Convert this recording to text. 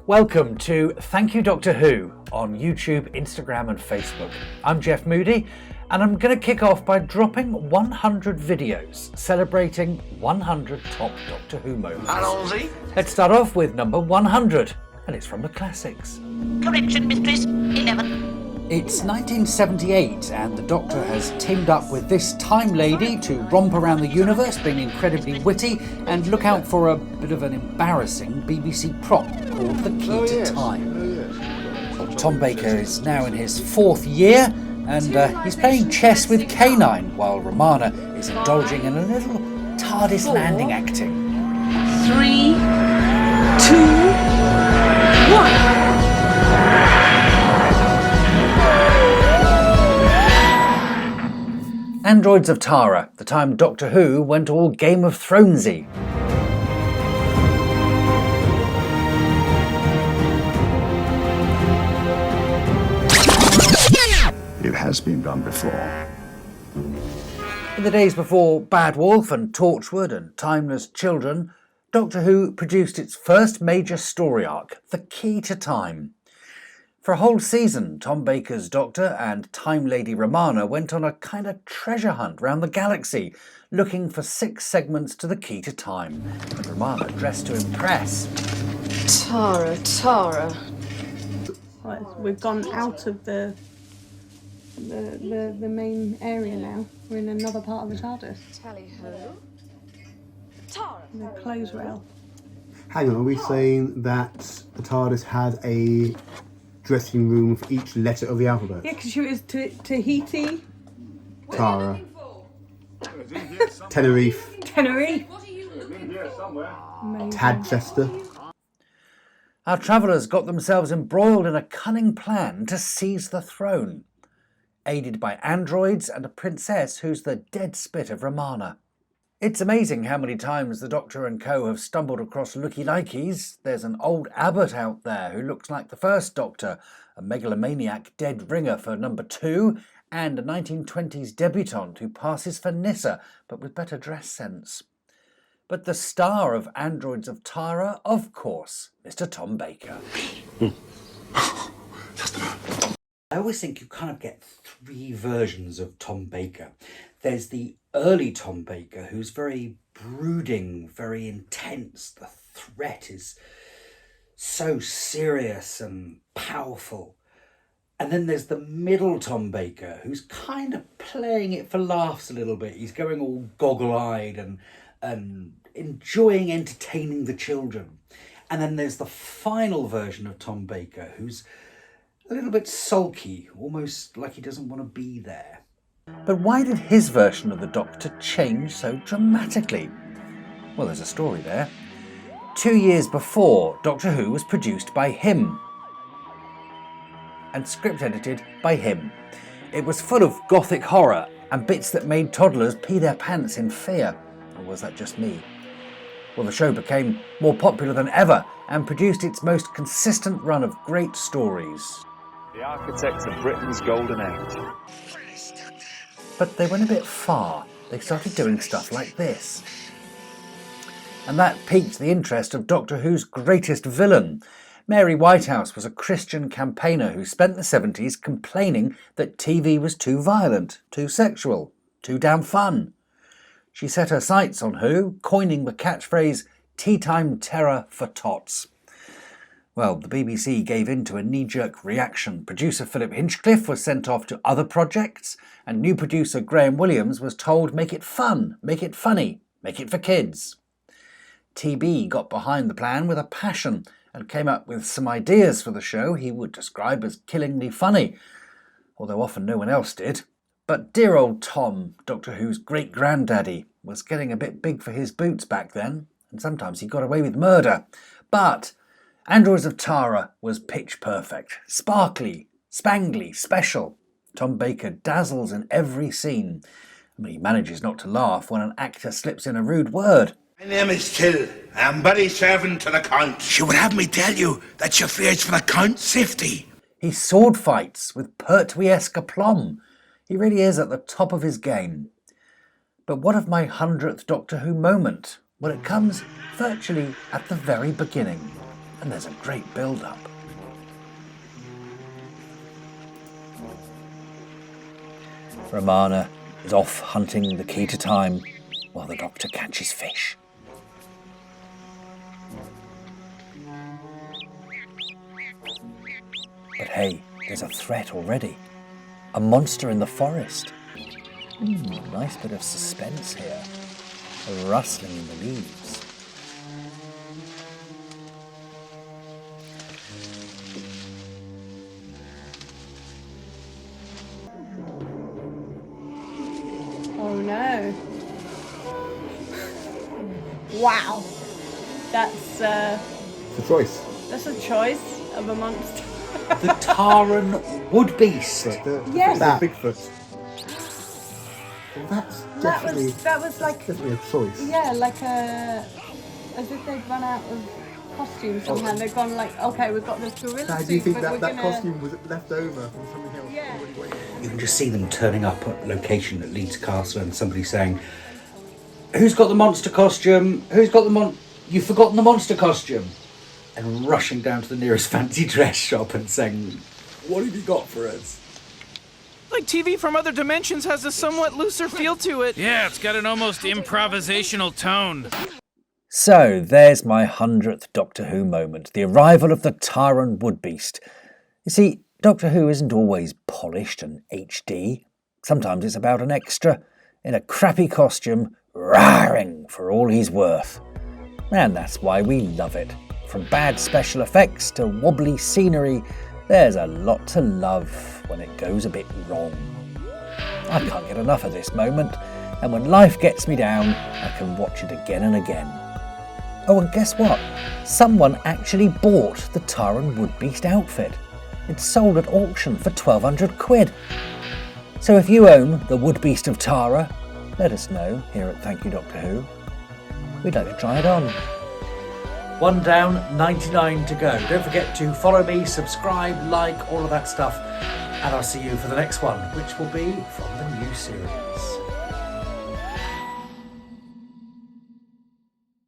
Welcome to Thank You Doctor Who on YouTube, Instagram and Facebook. I'm Jeff Moody and I'm going to kick off by dropping 100 videos celebrating 100 top Doctor Who moments. Allons-y. Let's start off with number 100 and it's from the classics. Correction, Mistress. 11. It's 1978 and the Doctor has teamed up with this time lady to romp around the universe, being incredibly witty, and look out for a bit of an embarrassing BBC prop called The Key to Time. Tom Baker is now in his 4th year and he's playing chess with K9 while Romana is indulging in a little TARDIS landing acting. 3, 2, 1. Androids of Tara, the time Doctor Who went all Game of Thronesy. It has been done before. In the days before Bad Wolf and Torchwood and Timeless Children, Doctor Who produced its first major story arc, The Key to Time. For a whole season, Tom Baker's Doctor and Time Lady Romana went on a kind of treasure hunt round the galaxy, looking for 6 segments to the Key to Time, and Romana dressed to impress. Tara. Right, we've gone out of the main area now. We're in another part of the TARDIS. Tally-ho. Tara. The clothes rail. Hang on, are we saying that the TARDIS has a dressing room for each letter of the alphabet? Yeah, because she was Tahiti, Tara. Tenerife. Tadchester. Our travellers got themselves embroiled in a cunning plan to seize the throne, aided by androids and a princess who's the dead spit of Romana. It's amazing how many times the Doctor and co have stumbled across looky-likeys. There's an old abbot out there who looks like the first Doctor, a megalomaniac dead ringer for number 2, and a 1920s debutante who passes for Nyssa, but with better dress sense. But the star of Androids of Tara, of course, Mr. Tom Baker. I always think you kind of get 3 versions of Tom Baker. There's the early Tom Baker, who's very brooding, very intense. The threat is so serious and powerful. And then there's the middle Tom Baker, who's kind of playing it for laughs a little bit. He's going all goggle-eyed and enjoying entertaining the children. And then there's the final version of Tom Baker, who's a little bit sulky, almost like he doesn't want to be there. But why did his version of the Doctor change so dramatically? Well, there's a story there. 2 years before, Doctor Who was produced by him and script edited by him. It was full of gothic horror and bits that made toddlers pee their pants in fear. Or was that just me? Well, the show became more popular than ever and produced its most consistent run of great stories. The architects of Britain's golden age. But they went a bit far. They started doing stuff like this. And that piqued the interest of Doctor Who's greatest villain. Mary Whitehouse was a Christian campaigner who spent the 70s complaining that TV was too violent, too sexual, too damn fun. She set her sights on Who, coining the catchphrase, "Tea time terror for tots." Well, the BBC gave in to a knee-jerk reaction. Producer Philip Hinchcliffe was sent off to other projects, and new producer Graham Williams was told, make it fun, make it funny, make it for kids. TB got behind the plan with a passion and came up with some ideas for the show he would describe as killingly funny, although often no one else did. But dear old Tom, Doctor Who's great-granddaddy, was getting a bit big for his boots back then, and sometimes he got away with murder. But Androids of Tara was pitch perfect, sparkly, spangly, special. Tom Baker dazzles in every scene. I mean, he manages not to laugh when an actor slips in a rude word. My name is Till. I'm body servant to the Count. She would have me tell you that she fears for the Count's safety. He sword fights with Pertwee-esque aplomb. He really is at the top of his game. But what of my 100th Doctor Who moment? Well, it comes virtually at the very beginning. And there's a great build-up. Romana is off hunting the key to time while the Doctor catches fish. But hey, there's a threat already. A monster in the forest. Nice bit of suspense here. A rustling in the leaves. Oh no. Wow. That's It's a choice. that's a choice of a monster. The Taran Woodbeast. Yes. That Bigfoot. Well, that's definitely that was like definitely a choice. yeah, like a as if they'd run out of costumes somehow. They've gone like, okay, we've got this gorilla Now, suit, do you think but that we're that gonna... costume was left over from something else? Yeah. already waiting? You can just see them turning up at location at Leeds Castle and somebody saying, "Who's got the monster costume? Who's got the You've forgotten the monster costume." And rushing down to the nearest fancy dress shop and saying, "What have you got for us?" Like TV from other dimensions has a somewhat looser feel to it. Yeah, it's got an almost improvisational tone. So, there's my 100th Doctor Who moment, the arrival of the Taran Woodbeast. You see, Doctor Who isn't always polished and HD. Sometimes it's about an extra in a crappy costume, roaring for all he's worth. And that's why we love it. From bad special effects to wobbly scenery, there's a lot to love when it goes a bit wrong. I can't get enough of this moment, and when life gets me down, I can watch it again and again. Oh, and guess what? Someone actually bought the Taran Woodbeast outfit. It's sold at auction for 1,200 quid. So if you own the Woodbeast of Tara, let us know here at Thank You Doctor Who. We'd like to try it on. 1 down, 99 to go. Don't forget to follow me, subscribe, like, all of that stuff. And I'll see you for the next one, which will be from the new series.